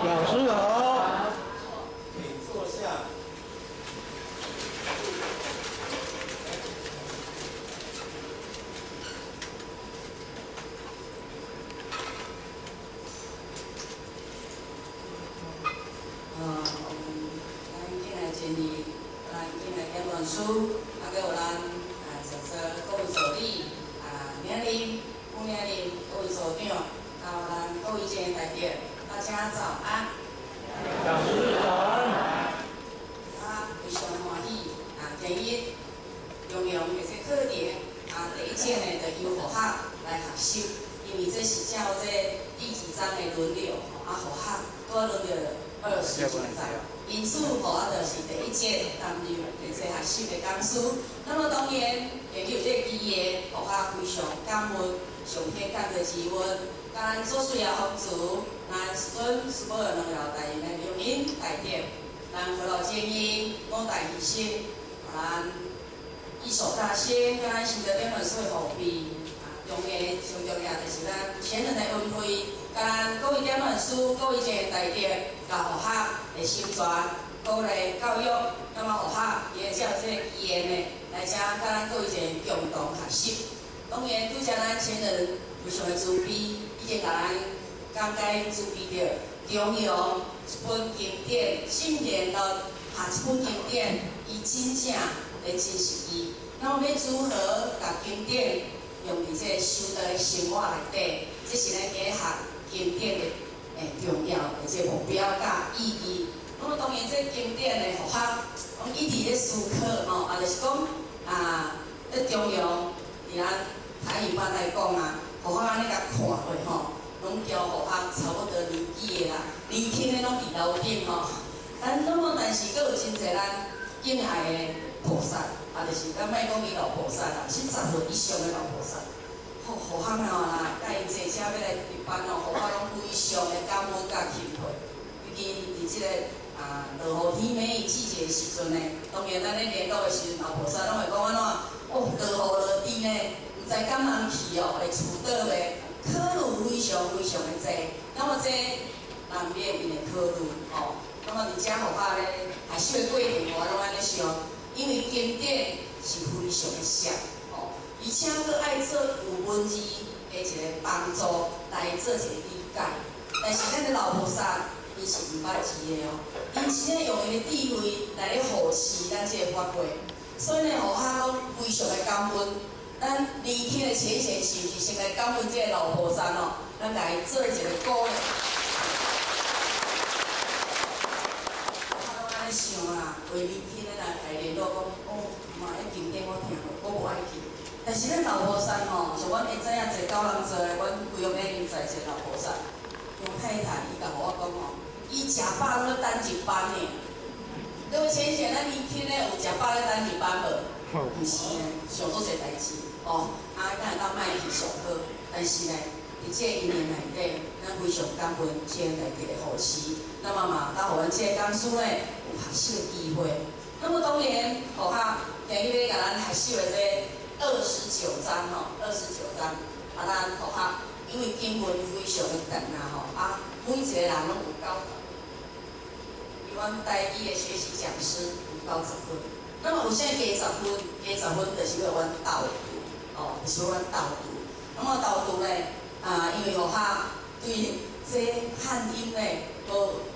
老师好。请坐下。咱今来建议，咱今来言论书，还有咱各位助理领领、副领领、各位组长，还有咱各位前代表，大家早安。老师早安。非常欢喜今日用这些课程第一节呢，就由学校来学习，因为这是照这第几章的轮流，学校都轮流20几章，因此学校就是第一节担任这学习的讲师。那么当然，也有这个机会，学校非常感恩，上天感谢之恩，甲咱所需要帮助，咱准所有能了台的留言代表。咱何老建议，五大仪式，咱一手大先，甲咱新德点论说服备，用的上重要就是咱前人的恩惠，甲咱各位点论师、各位前代表，甲学校的宣传、鼓励教育，那么学校也照这个意愿呢，来遮甲咱各位前共同学习。当然，拄则咱前人非常的慈悲，已经甲咱讲解慈悲着。中用一本经典，信念的一本经典，伊真正的真实意。那我们要如何把经典用伫这修道的生活内底？这是咱今学经典的重要的这目标甲意义。那么当然，这经典的学校，我们一直咧思考吼，就是讲咧中用，伫咱台语版来讲学校安尼甲看过吼。拢交学校差不多年纪的啦，年轻的拢伫楼顶吼。但是佫有真侪咱敬爱的菩萨，就是咱莫讲伊老菩萨啦，70岁以上的老菩萨。学校啦，甲因坐车要来入班学校拢非常的感恩甲钦佩。尤其伫即个落雨天梅雨季节的时阵呢，当然咱咧联络的时阵，老菩萨拢会讲安怎？落雨落地呢，毋知敢人去会厝倒袂？考虑非常非常的多，那么这难免因会考虑那么伫遮学校咧学习的过程，我拢安尼想，因为经典是非常的俗而且佫爱做有文字的一个帮助来做一个理解。但是咱的老菩萨伊是毋捌字的因真正用伊的智慧来咧护持咱这个法会，所以呢学校拢非常的感恩。咱年轻的前贤是毋是先来感恩这个老菩萨咱来做一个鼓励。我拢安尼想为年轻的来联络讲，迄经典我听过，我无爱去。但是咱老菩萨像阮会知影一个9人做的，阮规个每年在一个老菩萨，用太太伊甲我讲伊食饱拢要等一班呢。各位前贤，咱年轻的有食饱咧等一班无？毋是呢，上做侪代志。敢会当卖去上好，但是呢，伫这一年内底，咱非常感恩这个内地的扶持，那么嘛，甲互阮这个讲师呢有学习的机会。那么当然，学校今日要甲咱学习的这29章29章，咱学校因为经文非常的长每一个人拢有90分，比阮台语的学习讲师有90分。那么有啥加10分？加10分就是要阮导读。就是阮导读。那么导读呢，因为学校对这汉音呢，都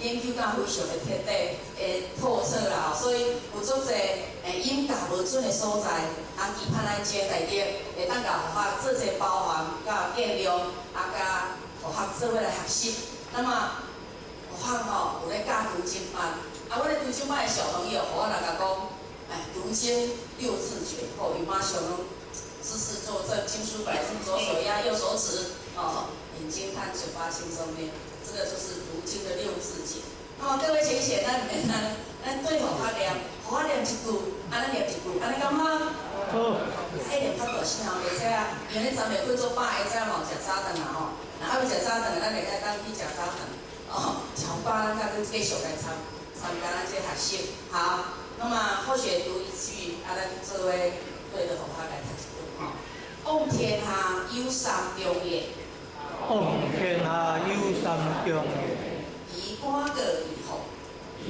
研究到非常的彻底、透彻啦，所以有足侪音教无准的所在，期盼咱这内底会当甲学校做一包含、甲建量，甲学校做伙来学习。那么学校有咧教读经班，我咧读经班的小朋友，我若甲讲，读经6字诀，伊马上拢。姿势坐正，经书摆正，左手压右手指，眼睛看，嘴巴轻松念，这个就是读经的6字诀。各位前贤，咱对学校念一句，安尼念一句，安尼敢好？好。念较大声袂使因为咱袂过做饱，会知嘛有食早顿要食早顿咱会当去食早顿。食饱咱再继续来参加咱这学习。好，那么或许读一句，咱作为对着学校来读。望天下有三中也，望天下有三中也，官过以后，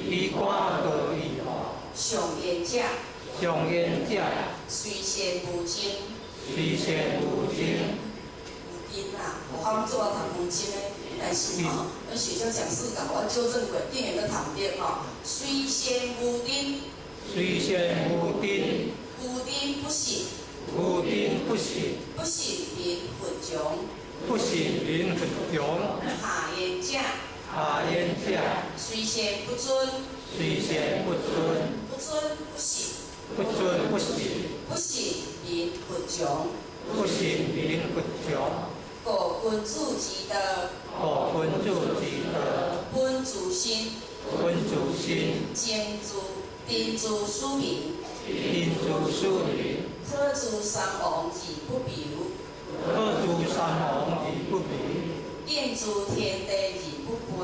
衣冠过以后，上言者上言者虽贤无精，虽贤无精，有精啦。我好做啊读无精的，但是吼，咱学校讲师甲我纠正过，顶下个读点吼，虽贤无精，虽贤无丁，无精不行，无丁不行，不行便混穷。不行民很穷。下言者下言者虽贤不尊，虽贤不尊，不尊不行，不尊不行，不行便混穷。不行民很穷。故君主之德，故君主之德，本自心，君主心，定自庶民，民主庶民，可诛三王而不biểu，可诛三王而不比，建筑天地而不卑，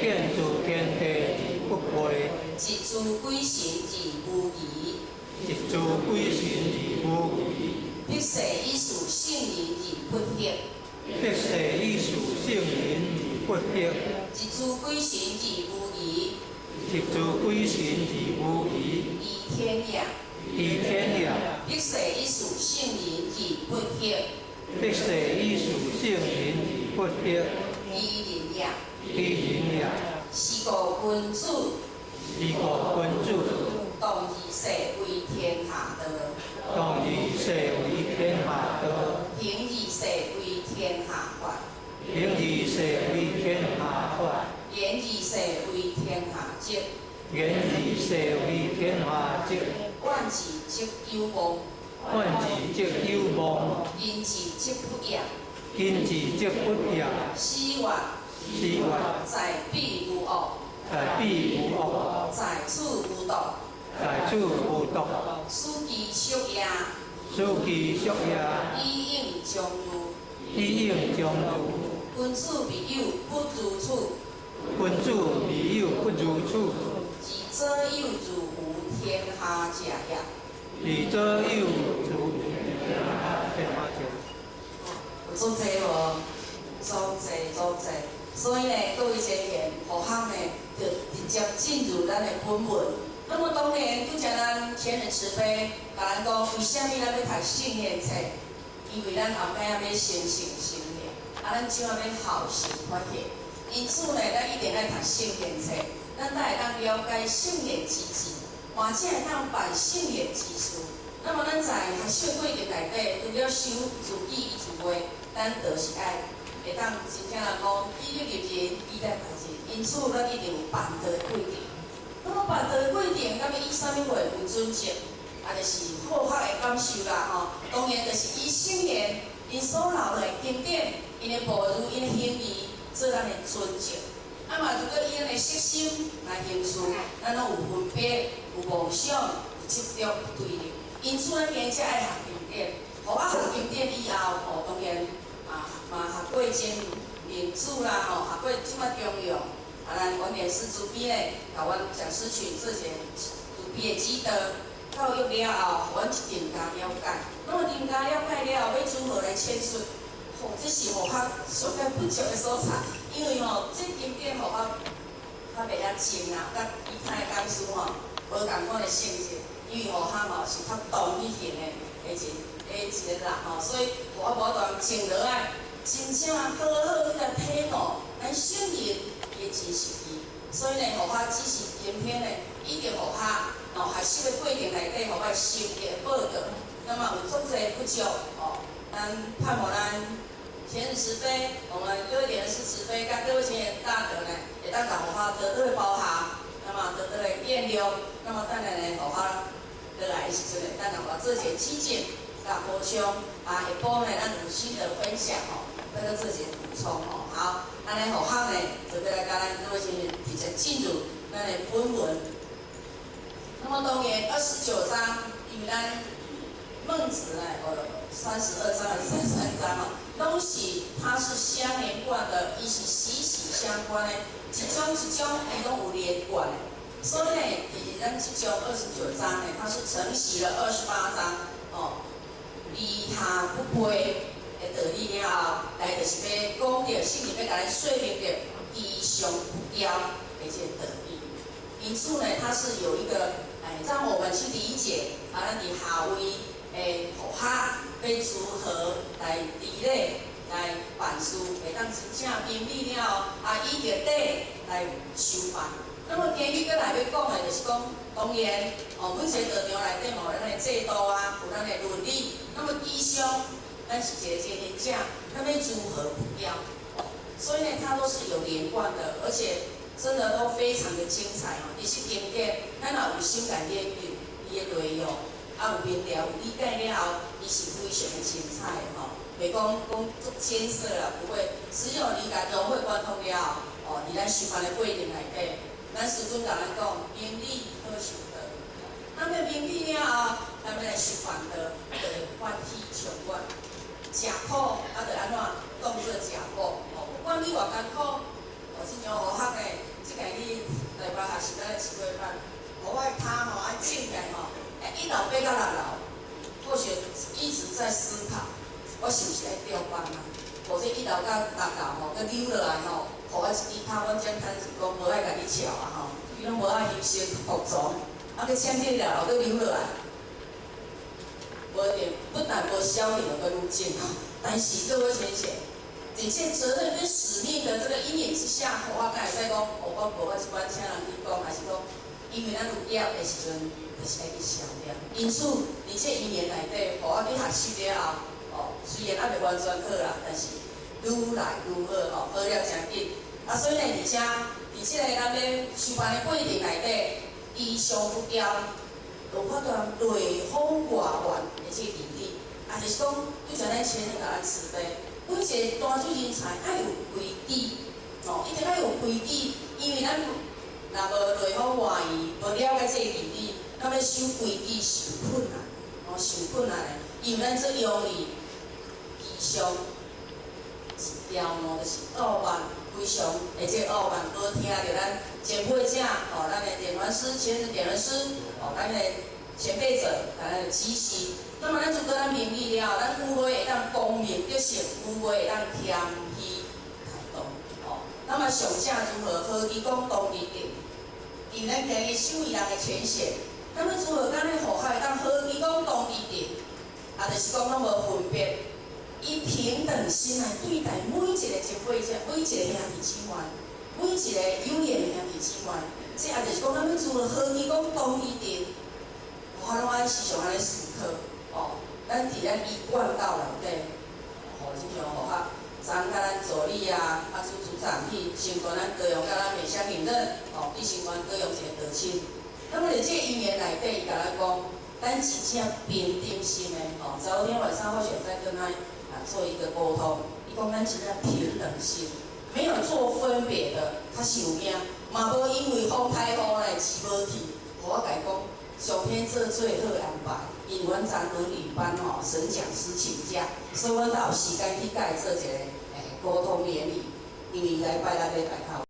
建筑天地而不卑，一诛鬼神而无疑，一诛鬼神而无疑，必誓以属圣人而不惑，必誓以属圣人而不惑，一诛鬼神而无疑，一诛鬼神而無疑，依天也。依天也，必誓以屬聖人而不惑，必誓以屬聖人而不惑，依人也。依人也。是故君主是故君主當以世為天下德，當以世為天下德，行以世為天下法，行以世為天下法，言以世為天下則，言以世為天下則，萬事則有望，萬事則有望，因之則不也。因之則不也。希望是曰：在必無惡，在必無惡，在處無毒，在處無毒，書記叔也，書記叔也，以應將如。以應將如。君子必有不如處，君主必有不如處，己者有如無天下者也。彼則有如天下者。有足濟無？足濟。所以呢，各位前贤，學校呢，就直接進入咱的本文。那麼當然，拄則咱前人慈悲，甲咱講，為什麼咱要讀聖賢冊？因為咱後擺要生性聖賢，咱怎啊要孝順發現？因此呢，咱一定要讀聖賢冊，咱才會當了解聖賢之治，或者會當辦聖賢之事。那麼咱在學習過程內底，除了修自己以外，咱就是愛會當真正人講，伊入人，伊在代志，因此咱一定有辦道的過程。那麼辦道的過程，咱要以啥物話為準則？就是好學的感受啦吼。當然就是以聖賢因所留的經典，因的步履，因的行為，做咱的準則。啊嘛，如果以咱的識心來行事，咱攏有分別，有夢想，有執着對立。因此，咱今才愛學經典。學學經典以後，當然嘛學過真民主啦，學過即麼中庸。咱原來師主編咧，甲阮講師群做者主編的指導。教育了後，阮一定加了解。那麼定加了解了後，要如何來闡述？這是學校上界不足的所在。因為這經典學校較袂遐精啦，甲其他的講師無共款的性質。因為學校是較動力型的一個人所以學校無當靜落來，真正好迄個體悟，咱聖人也真實意。所以呢，學校只是今天呢，一定學校。學習的過程內底，互我心意的報道，那麼有足濟不足咱盼望咱前人慈悲，我們各位人士慈悲，甲各位前人大德呢，會當甲學校得到的包涵，那麼得到的見諒，那麼當然呢，學校落來的時陣呢，咱能夠做些指正，甲補充，下晡呢，咱有新的分享再做些補充好，咱的學校呢，就要來甲咱各位前人直接進入咱的本文。那麼當然29章，因為咱孟子呢，32章還是33章攏是它是相連貫的，伊是息息相關的，一種伊攏有連貫的。所以呢，咱這種29章呢，它是承襲了28章離他不卑的道理了後，就是要讲着，甚至要甲咱说明着吉祥不骄的这个道理。因此呢，它是有一个让我们去理解咱伫下位诶佛学要如何来理理来办事，会当真正明理了依着底来修办。那么今日搁来要讲的，就是讲，当然每一个道场内底嘛有咱的制度有咱的伦理。那么吉祥，咱是一个经营者，那么如何不骄？所以呢，它都是有连贯的，而且真的都非常的精彩其实经典，咱若有修改研究伊的内容，有明了、有理解了后，伊是非常的精彩袂讲足艰涩啦，不会。只有你甲融会贯通了后，伫咱修办的过程内底，咱师尊甲咱讲，明理可修德。那么明理了后，咱要来修办的，发起上观。食苦就安怎当做食补不管你偌艰苦，亲像学学的，即个你台北学是咱的7月班，我的汤爱整起来1楼爬到6楼，或许一直在思考，我是不是爱调班啊？或者1楼到6楼佮溜落来互我一支汤，阮讲摊是讲无爱甲你笑啊伊拢无爱休息服从，佮请你6楼佮溜落来。无点不但无消停的跟路径但是各位先生，在这责任跟使命的这个阴影之下，我刚才在讲，我无法一般请人去讲，还是讲，因为咱有业的时阵，就是爱去消业。因此，伫这1年内底，我去学习了后，虽然还未完全好啦，但是愈来愈好好了真紧。所以呢，而且伫这个咱要修办的过程内底，吉祥不骄。有法度内风外圆的这个理念，就是讲，就像咱前日甲咱慈悲，每一个单主人才爱有规矩，一定要有规矩，因为咱若无内风外圆，无了解这个理念，咱要守规矩是有困难，是有困难的，因为咱这用力吉祥是调就是傲慢。非常，而且傲慢多听着咱前辈者咱的点传师、前任点传师咱的前辈者咱的指示。那么咱就跟咱明理了，咱有话会当光明得实，有话会当谦虚态度那么上正如何好义讲同义定，因为咱今日受益人的权限，那么如何咱的佛学会当好义讲同义定，就是讲咱无分别。以平等心来对待每一个前辈者，每一个兄弟姊妹，每一个有缘的兄弟姊妹，这也就是讲，咱要做好义讲同义定，我拢爱时常安尼思考咱伫咱医院道内底，亲像学校参甲咱助理组长去成全咱高雄甲咱美乡认证去成全高雄一个道亲。那么伫这1年内底，伊甲咱讲，咱真正平等心的昨天晚上或许在跟他。做一个沟通，伊讲咱真正平等心，没有做分别的，他是有命，嘛无因为风台风来饲无去。我甲伊讲，上天做最好安排，因为阮昨伦理班沈讲师请假，所以阮才有时间去甲伊做一个沟通联理，因为礼拜六礼拜头。